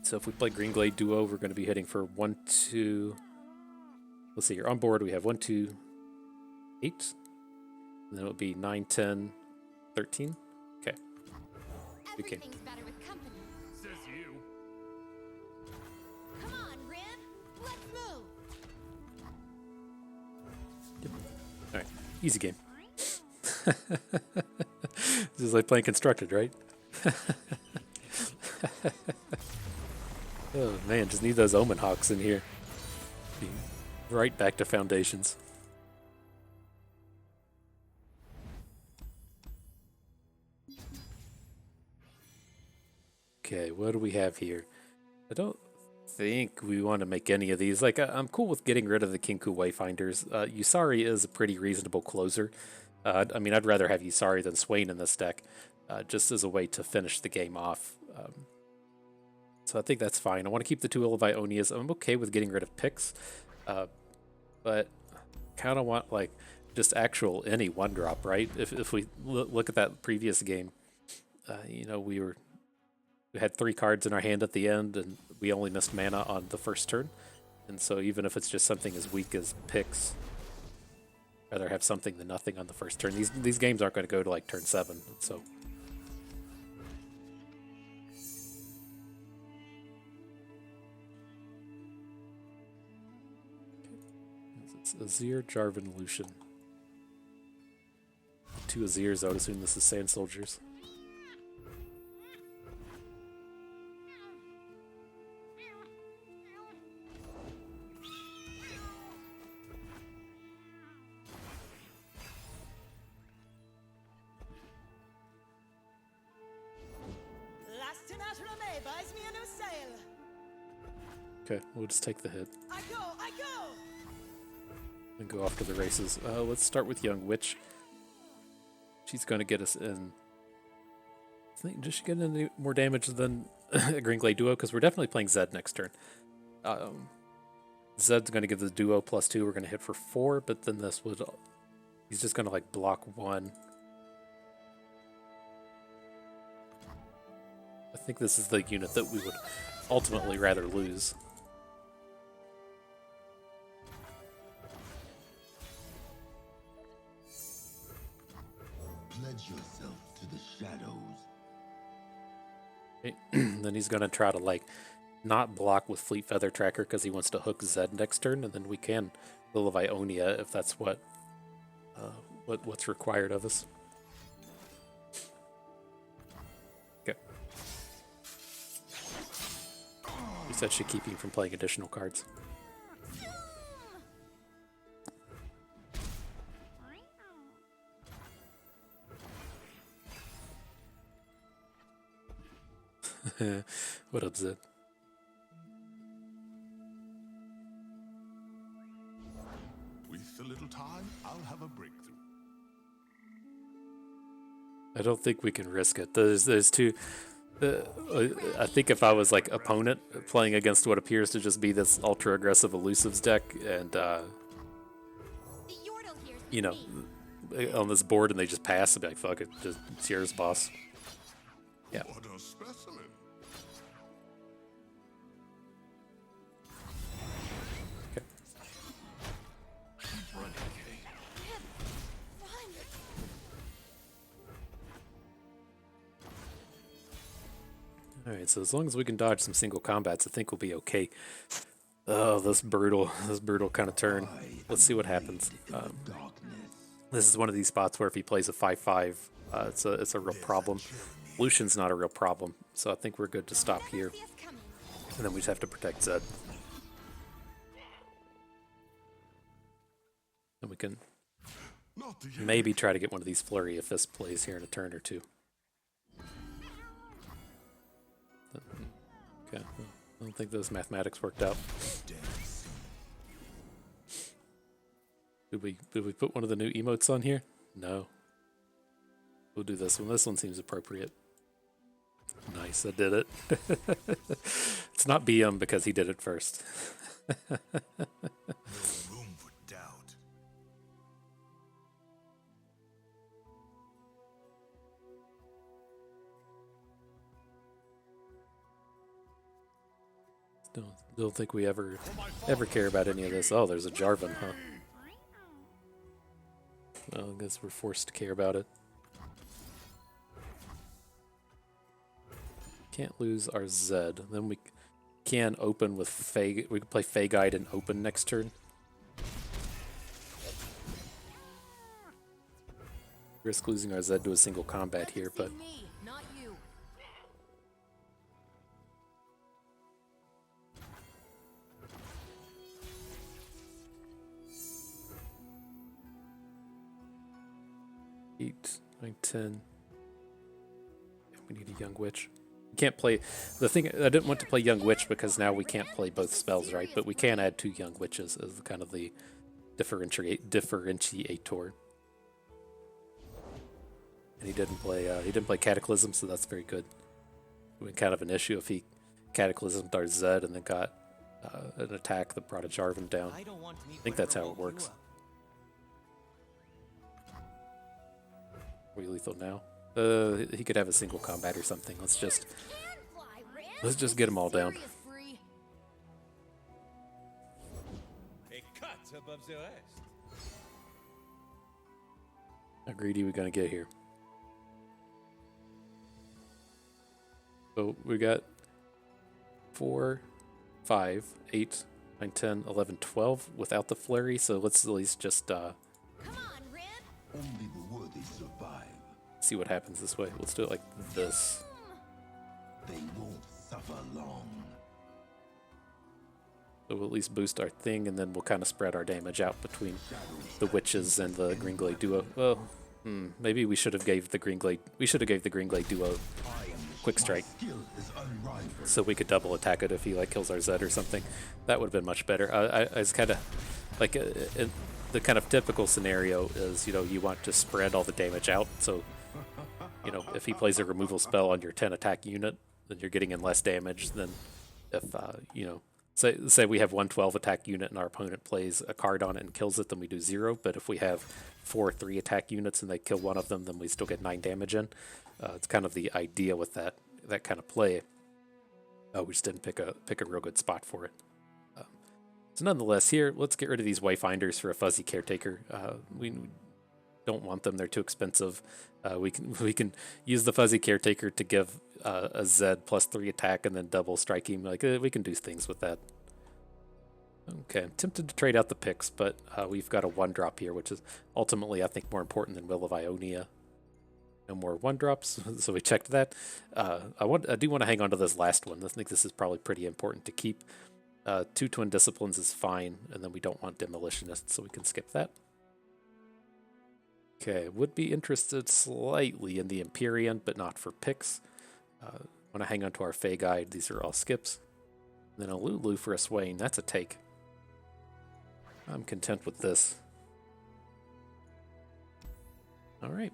So if we play Greenglade Duo, we're going to be hitting for 1, 2. Let's see here. On board, we have 1, 2, 8. And then it would be 9, 10, 13. Okay. Okay. Everything's better with company. Come on, Rin. Let's move. Alright. Easy game. This is like playing Constructed, right? Oh man, just need those Omen Hawks in here. Be right back to Foundations. Okay, what do we have here? I don't think we want to make any of these. Like, I'm cool with getting rid of the Kinku Wayfinders. Yusari is a pretty reasonable closer. I mean, I'd rather have Yusari than Swain in this deck, just as a way to finish the game off. So I think that's fine. I want to keep the two Illivai Onias. I'm okay with getting rid of Pix, but kind of want, like, just actual any one-drop, right? If we look at that previous game, you know, we had 3 cards in our hand at the end, and we only missed mana on the first turn. And so even if it's just something as weak as Pix, I'd rather have something than nothing on the first turn. These games aren't going to go to like turn 7, so. It's Azir, Jarvan, Lucian. 2 Azirs, I would assume this is Sand Soldiers. buys me a new sail. Okay, we'll just take the hit I go. and go off to the races. Let's start with Young Witch. She's going to get us in. Does she get any more damage than Greenglade Duo? Because we're definitely playing Zed next turn. Zed's going to give the Duo +2. We're going to hit for 4, but then this would... He's just going to like block 1. I think this is the unit that we would ultimately rather lose. Pledge yourself to the shadows. Okay. Then he's going to try to like not block with Fleet Feather Tracker because he wants to hook Zed next turn, and then we can Will of Ionia if that's what's required of us. Okay. He said should keep him from playing additional cards. What up, Zed? With a little time, I'll have a breakthrough. I don't think we can risk it. There's two. I think if I was like opponent playing against what appears to just be this ultra aggressive elusives deck, and you know, on this board, and they just pass, I'd be like, fuck it, just it's yours, boss. Yeah. What a specimen! Okay. Keep running, Kay. All right. So as long as we can dodge some single combats, I think we'll be okay. Oh, this brutal kind of turn. Let's see what happens. This is one of these spots where if he plays a 5/5, it's a real problem. Lucian's not a real problem, so I think we're good to stop here. And then we just have to protect Zed. And we can maybe try to get one of these Flurry of Fist plays here in a turn or two. Okay, well, I don't think those mathematics worked out. Did we put one of the new emotes on here? No. We'll do this one. This one seems appropriate. Nice, I did it. It's not BM because he did it first. No room for doubt. Don't think we ever care about any of this. Oh, there's a Jarvan, huh? Well, I guess we're forced to care about it. Can't lose our Zed. Then we can open with Fey. We can play Fey Guide and open next turn. Risk losing our Zed to a single combat here, but Me, not you. eight, 9, 10. We need a Young Witch. We can't play the thing. I didn't want to play Young Witch because now we can't play both spells, right? But we can add 2 Young Witches as kind of the differentiator. And he didn't play Cataclysm, so that's very good. It would be kind of an issue if he Cataclysmed our Zed and then got an attack that brought a Jarvan down. I think that's how it works. Are we lethal now? He could have a single combat or something. Let's just get them all down. How greedy we gonna get here? So we got 4, 5, 8, 9, 10, 11, 12 without the flurry. So let's at least just Come on, Rib. Only the worthy survive. see what happens this way. Let's do it like this. They won't suffer long. So we'll at least boost our thing, and then we'll kind of spread our damage out between the witches and the Greenglade Duo. Well, maybe we should have gave the Greenglade. We should have gave the Greenglade Duo quick strike, so we could double attack it if he like kills our Zed or something. That would have been much better. I was kind of like the kind of typical scenario is, you know, you want to spread all the damage out. So, you know, if he plays a removal spell on your 10 attack unit, then you're getting in less damage than if you know. Say we have 112 attack unit and our opponent plays a card on it and kills it, then we do 0. But if we have 4 3 attack units and they kill one of them, then we still get 9 damage in. It's kind of the idea with that kind of play. We just didn't pick a real good spot for it. So nonetheless, here, let's get rid of these Wayfinders for a Fuzzy Caretaker. We don't want them; they're too expensive. We can use the Fuzzy Caretaker to give a Zed +3 attack and then double strike him. Like we can do things with that. Okay, I'm tempted to trade out the picks, but we've got a 1-drop here, which is ultimately, I think, more important than Will of Ionia. No more 1-drops, so we checked that. I do want to hang on to this last one. I think this is probably pretty important to keep. 2 Twin Disciplines is fine, and then we don't want Demolitionist, so we can skip that. Okay, would be interested slightly in the Empyrean, but not for picks. Want to hang on to our Fey Guide. These are all skips. And then a Lulu for a Swain. That's a take. I'm content with this. All right.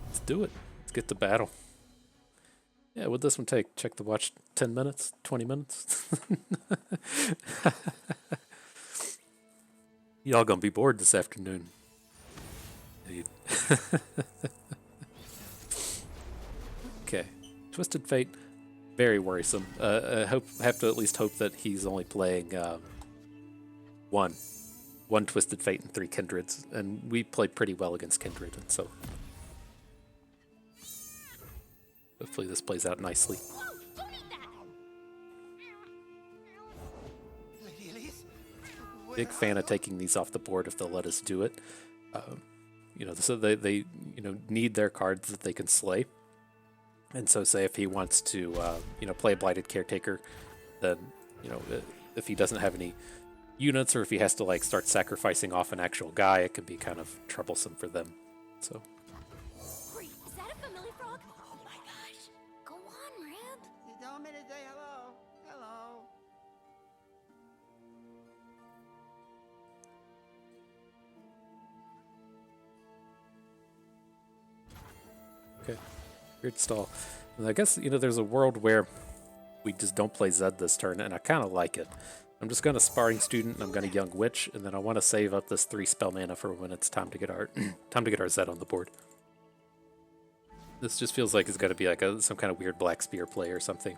Let's do it. Let's get to battle. Yeah, what'd this one take? Check the watch. 10 minutes? 20 minutes? Y'all gonna be bored this afternoon. Okay. Twisted Fate. Very worrisome. I have to at least hope that he's only playing one Twisted Fate and 3 Kindreds. And we played pretty well against Kindred, and so hopefully this plays out nicely. Whoa, don't eat that. Big fan of taking these off the board if they'll let us do it. You know, so they you know, need their cards that they can slay. And so say if he wants to you know, play a Blighted Caretaker, then, you know, if he doesn't have any units, or if he has to like start sacrificing off an actual guy, it can be kind of troublesome for them. So Wait, is that a familiar frog? Oh my gosh. Go on, Rib. You told me to say hello. Hello. okay. Weird stall. And I guess, you know, there's a world where we just don't play Zed this turn, and I kind of like it. I'm just going to Sparring Student, and I'm going to Young Witch, and then I want to save up this 3 spell mana for when it's time to get our Zed on the board. This just feels like it's got to be like some kind of weird Black Spear play or something.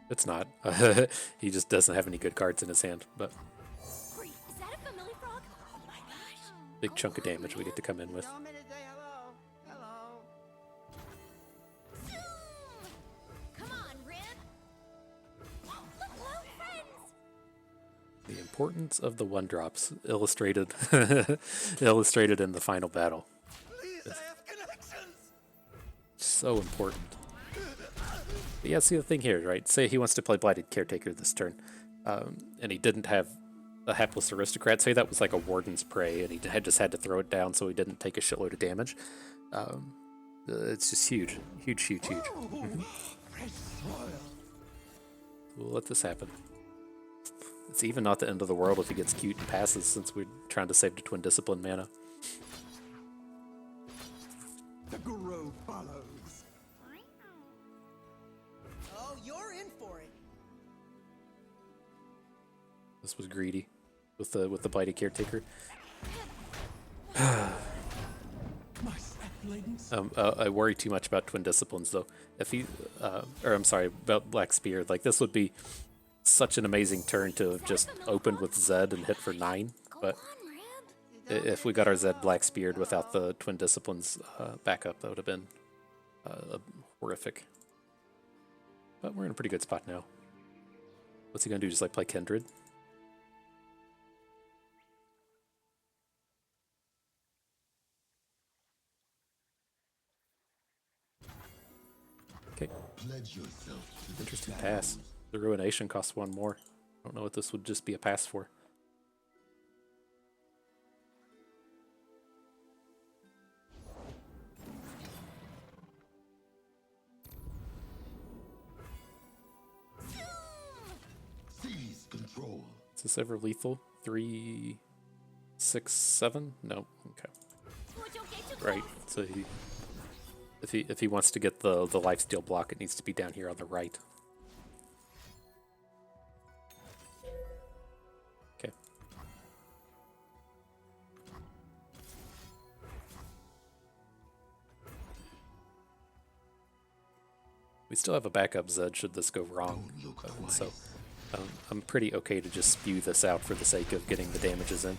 It's not. He just doesn't have any good cards in his hand, but Wait, is that a familiar frog? Oh my gosh. big chunk of damage we get to come in with. Told me to say hello. Hello. Come on, Rib. Look, hello, friends. The importance of the one drops illustrated illustrated in the final battle. Please, I have connections. So important. But yeah, see the thing here, right? Say he wants to play Blighted Caretaker this turn, and he didn't have a Hapless Aristocrat. Say that was like a Warden's Prey, and he just had to throw it down so he didn't take a shitload of damage. It's just huge. Huge, huge, huge. We'll let this happen. It's even not the end of the world if he gets cute and passes, since we're trying to save the Twin Discipline mana. The Guru follows. Oh, you're in for it. This was greedy with the Blighted Caretaker. I worry too much about Twin Disciplines though. If he, or I'm sorry, about Black Spear. Like this would be such an amazing turn to have just opened with Zed and hit for 9. But if we got our Zed Black Speared without the Twin Disciplines backup, that would have been horrific. But we're in a pretty good spot now. What's he gonna do? Just like play Kindred? Okay. Pledge yourself to the Interesting shadows. pass. The Ruination costs 1 more. I don't know what this would just be a pass for. Seize control. Is this ever lethal? 3, 6, 7? No. Okay. Right. So if he wants to get the lifesteal block, it needs to be down here on the right. Okay. We still have a backup Zed should this go wrong. Don't look twice. So I'm pretty okay to just spew this out for the sake of getting the damages in.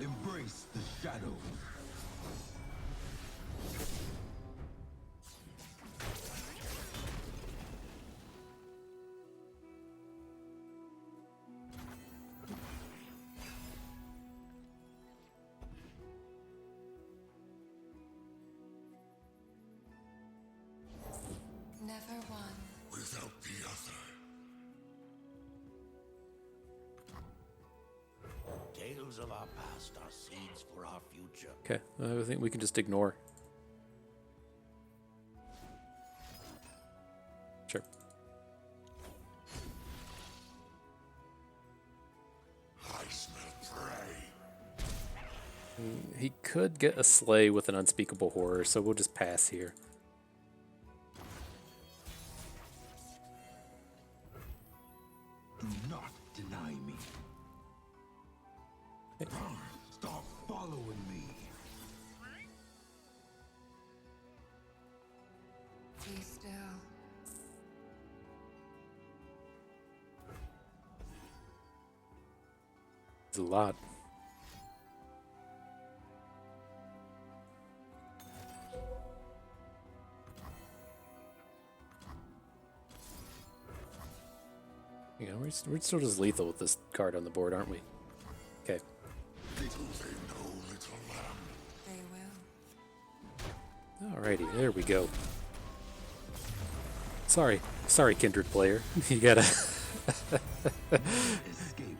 Embrace the shadows. Never one. Without the other. Tales of our past are seeds for our future. Okay, I think we can just ignore. Sure. I smell prey. He could get a Slay with an Unspeakable Horror, so we'll just pass here. Do not deny me. Stop following me. Be still. It's a lot. You know, we're still just lethal with this card on the board, aren't we? Okay. Little they know, little lamb. They will. Alrighty, there we go. Sorry, Kindred player. You gotta,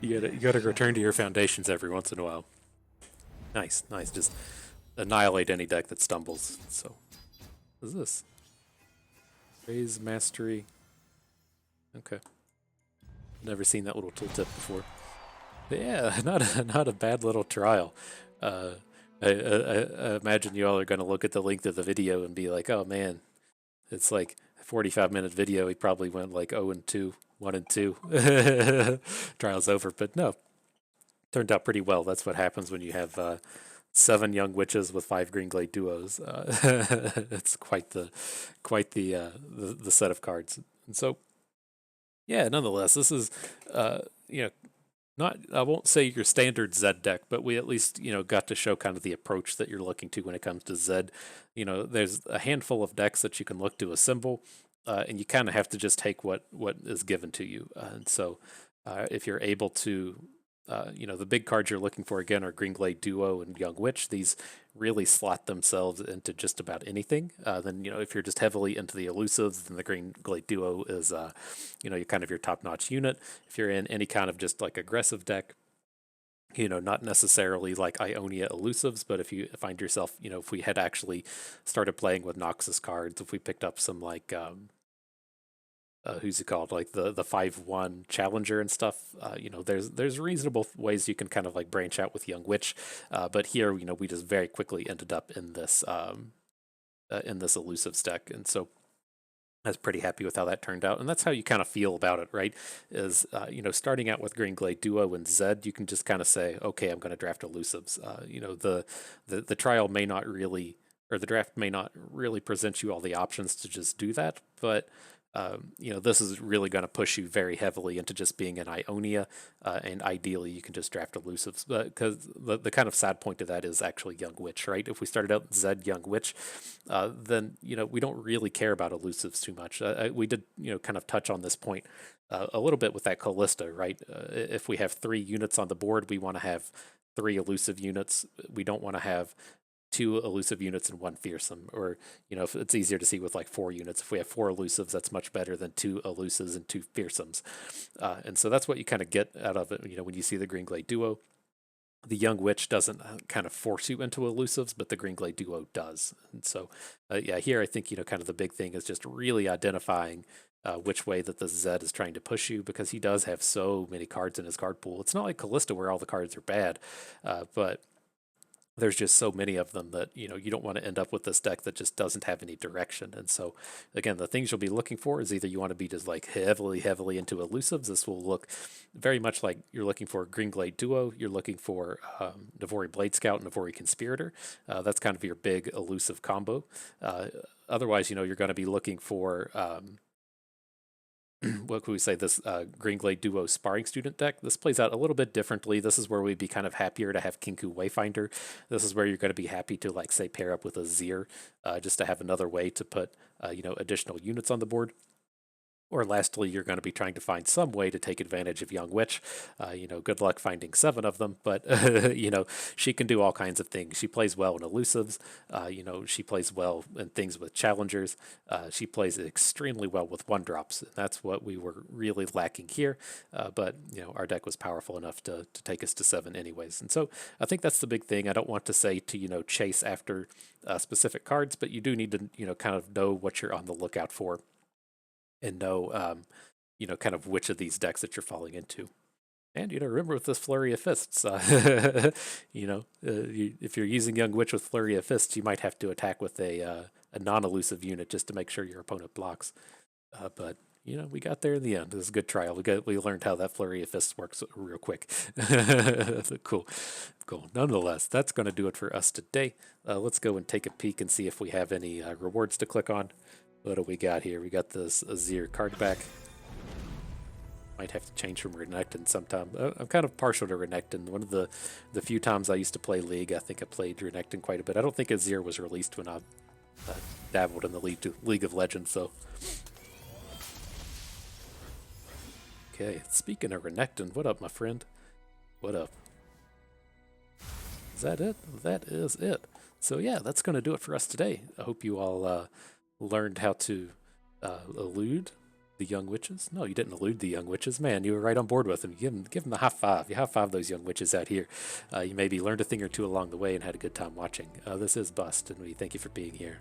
you gotta return to your foundations every once in a while. Nice. Just annihilate any deck that stumbles. So, what is this? Raise Mastery. Okay. Never seen that little tooltip before. But yeah, not a bad little trial. I imagine you all are going to look at the length of the video and be like, oh man, it's like a 45-minute video. He probably went like 0-2, 1-2. Trial's over. But no, turned out pretty well. That's what happens when you have 7 young witches with 5 Greenglade Duos. It's quite the set of cards. And so, yeah, nonetheless, this is, not, I won't say your standard Zed deck, but we at least, got to show kind of the approach that you're looking to when it comes to Zed. There's a handful of decks that you can look to assemble. and you kind of have to just take what is given to you. And so, if you're able to, the big cards you're looking for again are Greenglade Duo and Young Witch. These really slot themselves into just about anything. Then if you're just heavily into the elusives, then the Greenglade Duo is you kind of your top-notch unit. If you're in any kind of just like aggressive deck, not necessarily like Ionia elusives, but if you find yourself, if we had actually started playing with Noxus cards, if we picked up some like who's it called, like the 5/1 challenger and stuff, there's reasonable ways you can kind of like branch out with Young Witch, but here we just very quickly ended up in this elusive deck, and so I was pretty happy with how that turned out, and that's how you kind of feel about it, right? Is starting out with Greenglade Duo and Zed, you can just kind of say, okay, I'm going to draft elusives. The trial may not really, or the draft may not really present you all the options to just do that, but this is really going to push you very heavily into just being an Ionia, and ideally you can just draft elusives. Because the kind of sad point of that is actually Young Witch, right? If we started out Zed Young Witch, then we don't really care about elusives too much. We did kind of touch on this point a little bit with that Callista, right? If we have 3 units on the board, we want to have 3 elusive units. We don't want to have 2 elusive units and 1 fearsome, or if it's easier to see with like 4 units. If we have 4 elusives, that's much better than 2 elusives and 2 fearsomes, and so that's what you kind of get out of it. When you see the Greenglade Duo, the Young Witch doesn't kind of force you into elusives, but the Greenglade Duo does. And so, here I think kind of the big thing is just really identifying which way that the Zed is trying to push you, because he does have so many cards in his card pool. It's not like Callista where all the cards are bad, but there's just so many of them that you don't want to end up with this deck that just doesn't have any direction. And so again, the things you'll be looking for is either you want to be just like heavily into elusives. This will look very much like you're looking for Greenglade Duo, you're looking for Navori Blade Scout and Navori Conspirator. That's kind of your big elusive combo. Otherwise, you're going to be looking for what could we say, this Greenglade Duo sparring student deck. This plays out a little bit differently. This is where we'd be kind of happier to have Kinku Wayfinder. This is where you're going to be happy to, like, say, pair up with a Zir, just to have another way to put additional units on the board. Or lastly, you're going to be trying to find some way to take advantage of Young Witch. Good luck finding 7 of them, but she can do all kinds of things. She plays well in elusives. She plays well in things with challengers. She plays extremely well with 1-drops. That's what we were really lacking here. But our deck was powerful enough to take us to 7 anyways. And so I think that's the big thing. I don't want to say to chase after specific cards, but you do need to kind of know what you're on the lookout for, and know, kind of which of these decks that you're falling into. And, remember with this Flurry of Fists, if you're using Young Witch with Flurry of Fists, you might have to attack with a non-elusive unit just to make sure your opponent blocks. But, we got there in the end. This is a good trial. We learned how that Flurry of Fists works real quick. Cool. Nonetheless, that's going to do it for us today. Let's go and take a peek and see if we have any rewards to click on. What do we got here? We got this Azir card back. Might have to change from Renekton sometime. I'm kind of partial to Renekton. One of the few times I used to play League, I think I played Renekton quite a bit. I don't think Azir was released when I dabbled in the League of Legends, so. Okay, speaking of Renekton, what up, my friend? What up? Is that it? That is it. So yeah, that's going to do it for us today. I hope you all learned how to elude the Young Witches. No, you didn't elude the Young Witches. Man, you were right on board with them. Give them the high five. You high five those Young Witches out here. You maybe learned a thing or two along the way and had a good time watching. This is Bust, and we thank you for being here.